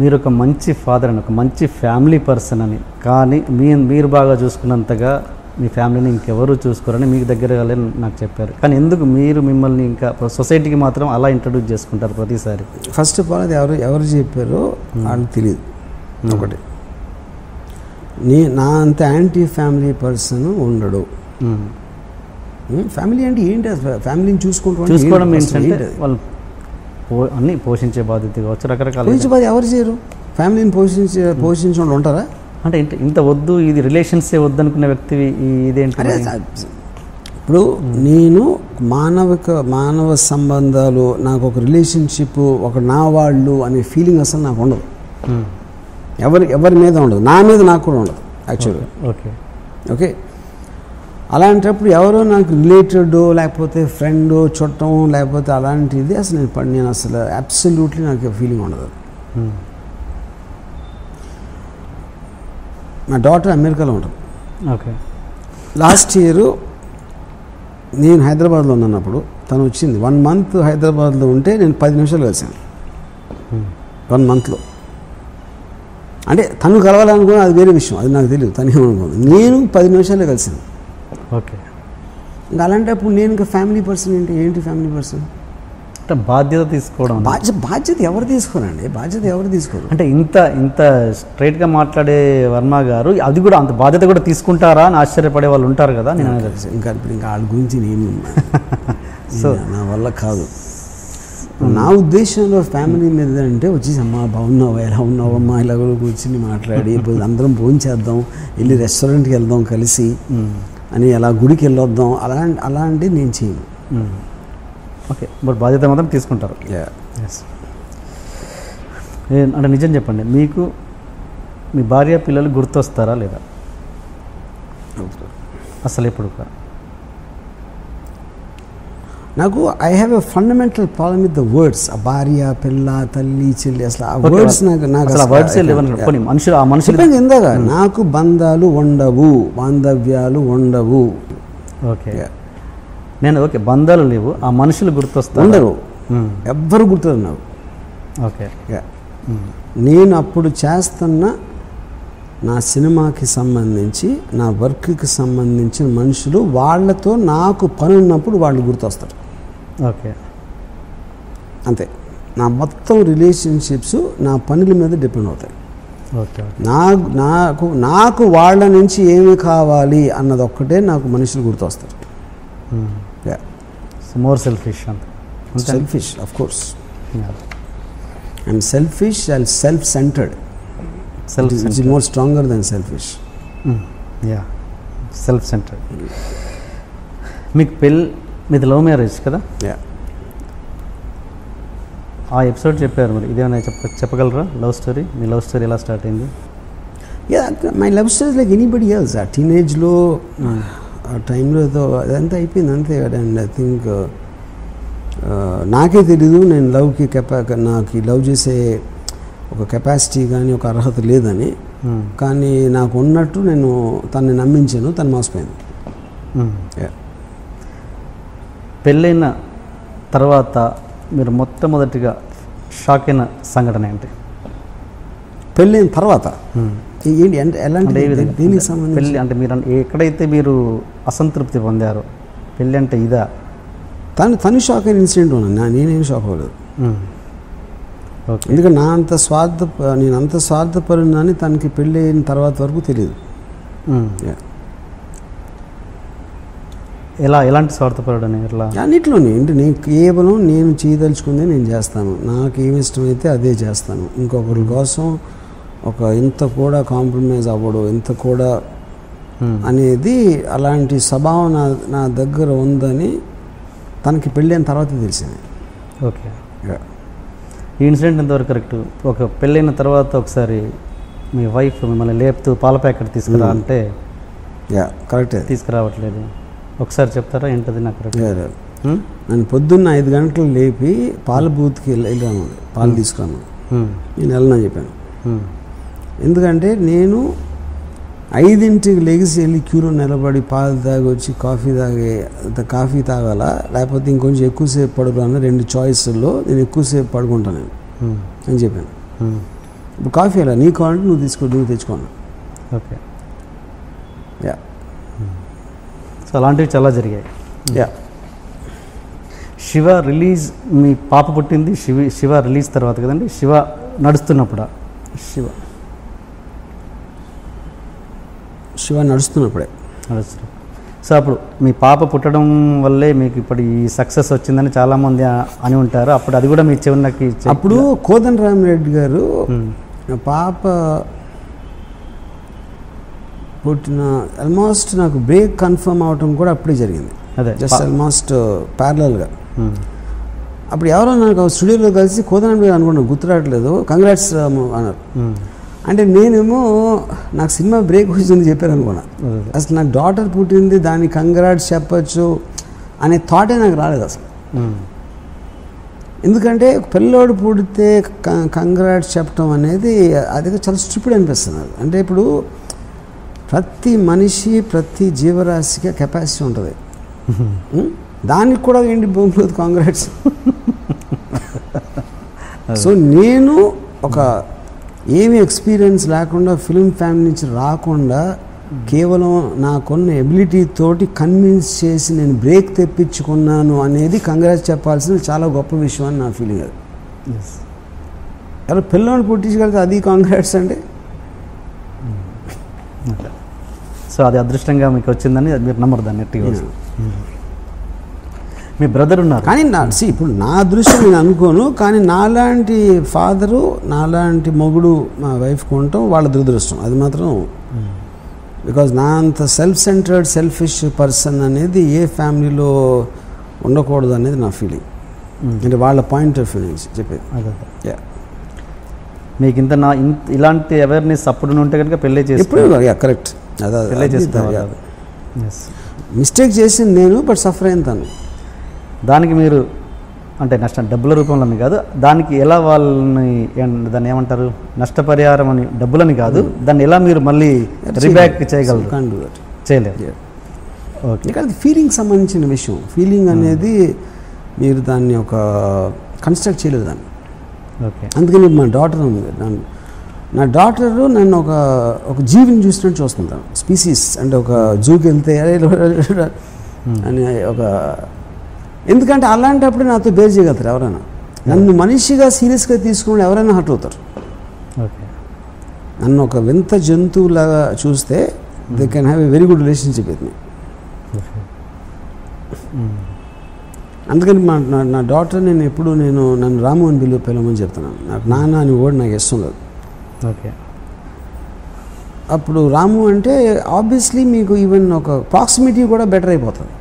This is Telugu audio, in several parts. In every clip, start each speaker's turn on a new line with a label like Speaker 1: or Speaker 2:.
Speaker 1: మీరు ఒక మంచి ఫాదర్ అని, ఒక మంచి ఫ్యామిలీ పర్సన్ అని, కానీ మీరు బాగా చూసుకున్నంతగా మీ ఫ్యామిలీని ఇంకెవరు చూసుకోరని మీకు దగ్గర వాళ్ళని నాకు చెప్పారు. కానీ ఎందుకు మీరు మిమ్మల్ని ఇంకా సొసైటీకి మాత్రం అలా ఇంట్రడ్యూస్ చేసుకుంటారు ప్రతిసారి?
Speaker 2: ఫస్ట్ ఆఫ్ ఆల్ అది ఎవరు చెప్పారో వాళ్ళకి తెలియదు. ఒకటి, నా అంత యాంటీ ఫ్యామిలీ పర్సన్ ఉండడు. ఫ్యామిలీ అంటే ఏంటి? ఫ్యామిలీని
Speaker 1: చూసుకోవడం ఏంటంటే వాళ్ళు అన్నీ పోషించే బాధ్యత కావచ్చు, రకరకాల
Speaker 2: బాధ్యత ఎవరు చేయరు. ఫ్యామిలీని పోషించడం ఉంటారా?
Speaker 1: అంటే ఇంత వద్దు, ఇది రిలేషన్సే వద్దు అనుకునే వ్యక్తి ఇదేంటి?
Speaker 2: ఇప్పుడు నేను మానవ సంబంధాలు, నాకు ఒక రిలేషన్షిప్, ఒక నా వాళ్ళు అనే ఫీలింగ్ అసలు నాకు ఉండదు. ఎవరి మీద ఉండదు, నా మీద నాకు కూడా ఉండదు యాక్చువల్గా. ఓకే, అలాంటప్పుడు ఎవరో నాకు రిలేటెడ్, లేకపోతే ఫ్రెండ్, చుట్టం, లేకపోతే అలాంటిది అసలు నేను అసలు అబ్సల్యూట్లీ నాకు ఫీలింగ్ ఉండదు. నా డాటర్ అమెరికాలో ఉంటుంది.
Speaker 1: ఓకే,
Speaker 2: లాస్ట్ ఇయర్ నేను హైదరాబాద్లో ఉన్నప్పుడు తను వచ్చింది. 1 month హైదరాబాద్లో ఉంటే నేను 10 నిమిషాలు కలిసాను 1 monthలో. అంటే తను కలవాలనుకున్నా అది వేరే విషయం, అది నాకు తెలియదు. తను ఏమనుకోదు, నేను 10 నిమిషాలే కలిసాను.
Speaker 1: ఓకే,
Speaker 2: ఇంకా అలాంటప్పుడు నేను ఇంకా ఫ్యామిలీ పర్సన్ ఏంటి ఫ్యామిలీ పర్సన్
Speaker 1: అంటే బాధ్యత తీసుకోవడం.
Speaker 2: బాధ్యత ఎవరు తీసుకోరండి? బాధ్యత ఎవరు తీసుకోరు.
Speaker 1: అంటే ఇంత స్ట్రైట్గా మాట్లాడే వర్మ గారు అది కూడా అంత బాధ్యత కూడా తీసుకుంటారా అని ఆశ్చర్యపడే వాళ్ళు ఉంటారు కదా. నేను
Speaker 2: ఇంకా వాళ్ళ గురించి నేను సో నా వల్ల కాదు. నా ఉద్దేశంలో ఫ్యామిలీ మీద అంటే వచ్చేసి అమ్మా బాగున్నావా, ఎలా ఉన్నావమ్మా, ఇలా కూర్చుని మాట్లాడి అందరం భోజనం చేద్దాం, వెళ్ళి రెస్టారెంట్కి వెళ్దాం కలిసి అని, అలా గుడికి వెళ్ళొద్దాం, అలాంటివి నేను చేయను.
Speaker 1: ఓకే, బట్ బాధ్యత మాత్రం తీసుకుంటారు. అంటే నిజం చెప్పండి, మీకు మీ భార్య పిల్లలు గుర్తొస్తారా లేదా అసలు ఎప్పుడు?
Speaker 2: నాకు I have a fundamental problem with the words. భార్య, పిల్ల, తల్లి, చెల్లి, అసలు ఆ వర్డ్స్ నాకు ఇందాక నాకు బంధాలు ఉండవు, బాంధవ్యాలు ఉండవు.
Speaker 1: ఓకే, నేను ఓకే బంధాలు లేవు, ఆ మనుషులు గుర్తొస్తారు?
Speaker 2: ఉండరు, ఎవ్వరు గుర్తున్నారు నాకు.
Speaker 1: ఓకే,
Speaker 2: నేను అప్పుడు చేస్తున్న నా సినిమాకి సంబంధించి, నా వర్క్కి సంబంధించిన మనుషులు, వాళ్ళతో నాకు పని ఉన్నప్పుడు వాళ్ళు గుర్తొస్తారు.
Speaker 1: ఓకే,
Speaker 2: అంతే. నా మొత్తం రిలేషన్షిప్స్ నా పనుల మీద డిపెండ్ అవుతాయి.
Speaker 1: ఓకే,
Speaker 2: నాకు వాళ్ళ నుంచి ఏమి కావాలి అన్నది ఒక్కటే నాకు మనుషులు గుర్తొస్తారు.
Speaker 1: More selfish.
Speaker 2: Selfish, of course. I'm selfish and self centered. It's more stronger than selfish.
Speaker 1: Self centered. మీకు మీది లవ్ మ్యారేజ్ కదా? ఆ ఎపిసోడ్ చెప్పారు, మరి ఇదేమైనా చెప్పగలరా? లవ్ స్టోరీ, మీ లవ్ స్టోరీ ఎలా స్టార్ట్ అయింది?
Speaker 2: My love story like anybody else. ఆ టీనేజ్లో ఆ టైంలో అదంతా అయిపోయింది అంతే. అండ్ ఐ థింక్ నాకే తెలీదు నేను నాకు లవ్ చేసే ఒక కెపాసిటీ కానీ ఒక అర్హత లేదని. కానీ నాకు ఉన్నట్టు నేను తనని నమ్మించాను, తను మోసపోయింది.
Speaker 1: పెళ్ళైన తర్వాత మీరు మొట్టమొదటిగా షాక్ అయిన సంఘటన ఏంటి?
Speaker 2: పెళ్ళైన తర్వాత ఏంటి అంటే ఎలాంటి దీనికి సంబంధించి?
Speaker 1: పెళ్ళి అంటే మీరు ఎక్కడైతే మీరు అసంతృప్తి పొందారో, పెళ్ళి అంటే ఇదా?
Speaker 2: తను షాక్ అయిన ఇన్సిడెంట్ ఉన్నా, నేనేం షాక్ అవ్వలేదు. ఎందుకంటే నేను అంత స్వార్థపరునని తనకి పెళ్ళి అయిన తర్వాత వరకు తెలియదు.
Speaker 1: ఎలాంటి స్వార్థపరుడు అని?
Speaker 2: అన్నిట్లోనే అంటే నేను కేవలం నేను చేయదలుచుకుందే నేను చేస్తాను, నాకు ఏమి ఇష్టమైతే అదే చేస్తాను. ఇంకొకరి కోసం ఇంత కూడా కాంప్రమైజ్ అవ్వడు, ఇంత కూడా అనేది అలాంటి స్వభావం నా దగ్గర ఉందని తనకి పెళ్ళి అయిన తర్వాత తెలిసింది.
Speaker 1: ఓకే, ఈ ఇన్సిడెంట్ ఎంతవరకు కరెక్ట్? ఒక పెళ్ళైన తర్వాత ఒకసారి మీ వైఫ్ మిమ్మల్ని లేపుతూ పాల ప్యాకెట్ తీసుకురా అంటే
Speaker 2: కరెక్టే,
Speaker 1: తీసుకురావట్లేదు. ఒకసారి చెప్తారా ఏంటది? నాకు
Speaker 2: నన్ను పొద్దున్న 5 గంటలు లేపి పాల బూత్కి వెళ్ళాను, పాలు తీసుకున్నాను. నేను వెళ్ళనని చెప్పాను. ఎందుకంటే నేను 5ంటికి లెగిసి వెళ్ళి క్యూలో నిలబడి పాలు తాగి వచ్చి కాఫీ తాగాలా, లేకపోతే ఇంకొంచెం ఎక్కువసేపు పడుకోవాలన్నా 2 చాయిస్ల్లో నేను ఎక్కువసేపు పడుకుంటాను అని చెప్పాను. ఇప్పుడు కాఫీ అలా నీకు కావాలంటే నువ్వు తెచ్చుకోను.
Speaker 1: ఓకే.
Speaker 2: యా.
Speaker 1: సో అలాంటివి చాలా జరిగాయి.
Speaker 2: యా.
Speaker 1: శివ రిలీజ్, మీ పాప పుట్టింది శివ రిలీజ్ తర్వాత కదండి, శివ నడుస్తున్నప్పుడా?
Speaker 2: శివ నడుస్తున్నప్పుడే.
Speaker 1: నడుస్తున్నప్పుడు. సో అప్పుడు మీ పాప పుట్టడం వల్లే మీకు ఇప్పుడు ఈ సక్సెస్ వచ్చిందని చాలామంది అని ఉంటారు. అప్పుడు అది కూడా మీ చెవున్నకి
Speaker 2: అప్పుడు కోదండరామిరెడ్డి గారు నా పాప పుట్టిన ఆల్మోస్ట్ నాకు బ్రేక్ కన్ఫర్మ్ అవటం కూడా అప్పుడే జరిగింది.
Speaker 1: అదే
Speaker 2: జస్ట్ ఆల్మోస్ట్ ప్యారలల్గా. అప్పుడు ఎవరో నాకు స్టూడియోలో కలిసి కోదండరామిరెడ్డి గారు అనుకున్నాను, గుర్తురావట్లేదు, కంగ్రాట్స్ అన్నారు. అంటే నేనేమో నాకు సినిమా బ్రేక్ వచ్చిందని చెప్పారు అనుకున్నా. అసలు నాకు డాటర్ పుట్టింది, దానికి కంగ్రాట్స్ చెప్పచ్చు అనే థాటే నాకు రాలేదు అసలు. ఎందుకంటే పిల్లోడు పుడితే కంగ్రాట్స్ చెప్పడం అనేది అది చాలా స్టూపిడ్ అనిపిస్తుంది నాకు. అంటే ఇప్పుడు ప్రతి మనిషి, ప్రతి జీవరాశికి కెపాసిటీ ఉంటుంది. దానికి కూడా ఏంటి భూమిలో కాంగ్రాట్స్. సో నేను ఒక ఏమీ ఎక్స్పీరియన్స్ లేకుండా, ఫిల్మ్ ఫ్యామిలీ నుంచి రాకుండా, కేవలం నాకున్న ఎబిలిటీ తోటి కన్విన్స్ చేసి నేను బ్రేక్ తెప్పించుకున్నాను అనేది కంగ్రాట్స్ చెప్పాల్సిన చాలా గొప్ప విషయం అని నా ఫీలింగ్. అది ఎవరు పిల్లల్ని పుట్టించగలిగితే అది కాంగ్రాట్స్ అంటే.
Speaker 1: సో అది అదృష్టంగా మీకు వచ్చిందని మీరు నమ్మరు దాన్ని. మీ బ్రదర్ ఉన్నారు
Speaker 2: కానీ ఇప్పుడు నా అదృష్టం నేను అనుకోను, కానీ నాలాంటి ఫాదరు, నాలాంటి మొగుడు మా వైఫ్కి ఉండటం వాళ్ళ దురదృష్టం. అది మాత్రం బికాజ్ నా అంత సెల్ఫ్ సెంటర్డ్, సెల్ఫిష్ పర్సన్ అనేది ఏ ఫ్యామిలీలో ఉండకూడదు అనేది నా ఫీలింగ్. అంటే వాళ్ళ పాయింట్ ఆఫ్ వ్యూ నుంచి చెప్పేది.
Speaker 1: అదే మీకు ఇలాంటి అవేర్నెస్ అప్పుడు ఉంటే కనుక పెళ్ళి చేసి
Speaker 2: కరెక్ట్.
Speaker 1: పెళ్ళి చేస్తారు.
Speaker 2: మిస్టేక్ చేసింది నేను, బట్ సఫర్ అయిన తను.
Speaker 1: దానికి మీరు అంటే నష్టం డబ్బుల రూపంలోని కాదు, దానికి ఎలా వాళ్ళని దాన్ని ఏమంటారు, నష్టపరిహారం అని డబ్బులని కాదు, దాన్ని ఎలా మీరు మళ్ళీ రీబ్యాక్ చేయగలరు? చేయలేరు. ఓకే.
Speaker 2: ఇక్కడ ఫీలింగ్ సంబంధించిన విషయం. ఫీలింగ్ అనేది మీరు దాన్ని ఒక కన్స్ట్రక్ట్ చేయలేదు దాన్ని.
Speaker 1: ఓకే. అందుకని
Speaker 2: మా డాటర్ ఉంది, నా డాటరు నన్ను ఒక జీవిని చూసినట్టు చూస్తుంటాను. స్పీసీస్ అంటే ఒక జూకి వెళ్తే అని ఒక, ఎందుకంటే అలాంటప్పుడు నాతో బేర్ చేయగలుగుతారు ఎవరైనా. నన్ను మనిషిగా సీరియస్గా తీసుకుని ఎవరైనా హర్ట్ అవుతారు.
Speaker 1: ఓకే.
Speaker 2: నన్ను ఒక వింత జంతువులాగా చూస్తే they can have a very good relationship with me. అందుకని నా డాటర్ నన్ను రాము అని పిలవమని చెప్తున్నాను. నాకు నాన్న అని వర్డ్ నాకు ఇష్టం లేదు.
Speaker 1: ఓకే.
Speaker 2: అప్పుడు రాము అంటే ఆబ్వియస్లీ మీకు ఈవెన్ ఒక ప్రాక్సిమిటీ కూడా బెటర్ అయిపోతుంది.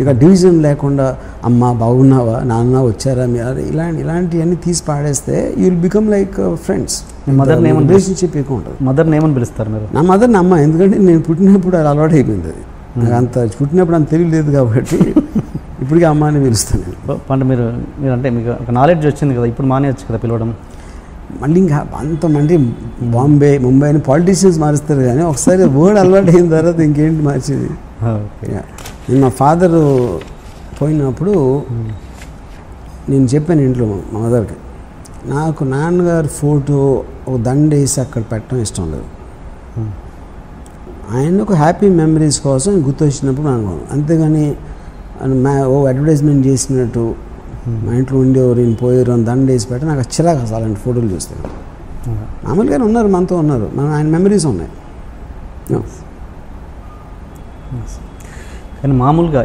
Speaker 2: ఇక డివిజన్ లేకుండా అమ్మ బాగున్నావా, నాన్న వచ్చారా, మీరు ఇలాంటివన్నీ తీసి పాడేస్తే you will become like friends.
Speaker 1: Mother name
Speaker 2: relationship ఎక్కువ ఉంటుంది.
Speaker 1: మదర్ నేమని పిలుస్తారు మీరు?
Speaker 2: నా మదర్ని అమ్మ, ఎందుకంటే నేను పుట్టినప్పుడు అది అలవాటు అయిపోయింది. అది నాకు అంత పుట్టినప్పుడు అంత తెలియలేదు కాబట్టి ఇప్పటికీ అమ్మ అని పిలుస్తాను నేను.
Speaker 1: అంటే మీరు అంటే మీకు ఒక నాలెడ్జ్ వచ్చింది కదా, ఇప్పుడు మానేయచ్చు కదా పిలవడం.
Speaker 2: మళ్ళీ ఇంకా అంతమంది ముంబై అని పాలిటీషియన్స్ మారుస్తారు, కానీ ఒకసారి వర్డ్ అలవాటు అయిన తర్వాత ఇంకేంటి మార్చేది. నేను మా ఫాదరు పోయినప్పుడు నేను చెప్పాను ఇంట్లో మా మదర్కి, నాకు నాన్నగారి ఫోటో ఒక దండ వేసి అక్కడ పెట్టడం ఇష్టం లేదు. ఆయన ఒక హ్యాపీ మెమరీస్ కోసం గుర్తొచ్చినప్పుడు అనుకోను, అంతేగాని అడ్వర్టైజ్మెంట్ చేసినట్టు మా ఇంట్లో ఉండేవారు నేను పోయారు అని దండ వేసి పెట్ట నాకు చిరాకు అసలు అలాంటి ఫోటోలు చూస్తే. మామూలుగానే ఉన్నారు, మనతో ఉన్నారు, ఆయన మెమరీస్ ఉన్నాయి.
Speaker 1: కానీ మామూలుగా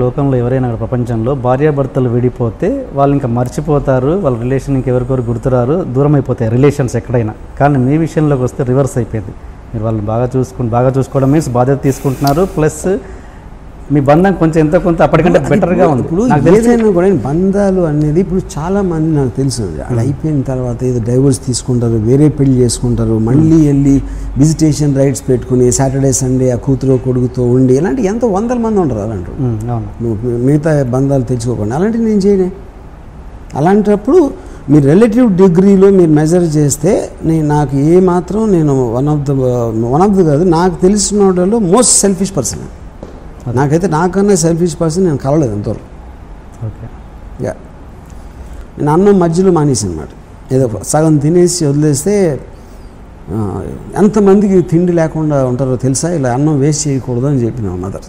Speaker 1: లోకంలో ఎవరైనా ప్రపంచంలో భార్యాభర్తలు విడిపోతే వాళ్ళు ఇంకా మర్చిపోతారు, వాళ్ళ రిలేషన్ ఇంకెవరికొరు గుర్తురారు, దూరం అయిపోతాయి రిలేషన్స్ ఎక్కడైనా. కానీ మీ విషయంలోకి వస్తే రివర్స్ అయిపోయింది. మీరు వాళ్ళని బాగా చూసుకోవడం మీన్స్ బాధ్యత తీసుకుంటున్నారు, ప్లస్ మీ బంధం కొంచెం ఎంతో కొంత అప్పటికంటే బెటర్గా ఉంది.
Speaker 2: ఇప్పుడు ఏదైనా కూడా బంధాలు అనేది ఇప్పుడు చాలా మంది నాకు తెలుసు అది అయిపోయిన తర్వాత ఏదో డైవోర్స్ తీసుకుంటారు, వేరే పెళ్లి చేసుకుంటారు, మళ్ళీ వెళ్ళి విజిటేషన్ రైట్స్ పెట్టుకుని సాటర్డే సండే ఆ కూతురు కొడుకుతో ఉండి ఇలాంటి ఎంతో వందల మంది ఉంటారు అలాంటి. మిగతా బంధాలు తెచ్చుకోకుండా అలాంటివి నేను చేయనే. అలాంటప్పుడు మీరు రిలేటివ్ డిగ్రీలో మీరు మెజర్ చేస్తే నాకు ఏమాత్రం నేను వన్ ఆఫ్ ద కాదు, నాకు తెలిసిన వాళ్ళలో మోస్ట్ సెల్ఫిష్ పర్సన్. నాకైతే నాకన్నా సెల్ఫిష్ పర్సన్ నేను కలవలేదు అంతవరకు.
Speaker 1: ఓకే.
Speaker 2: యా, నేను అన్నం మధ్యలో మానేసి అనమాట. ఏదో సగం తినేసి వదిలేస్తే ఎంతమందికి తిండి లేకుండా ఉంటారో తెలుసా, ఇలా అన్నం వేస్ట్ చేయకూడదు అని చెప్పిన మదర్.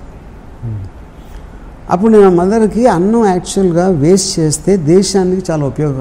Speaker 2: అప్పుడు నేను మదర్కి అన్నం యాక్చువల్గా వేస్ట్ చేస్తే దేశానికి చాలా ఉపయోగం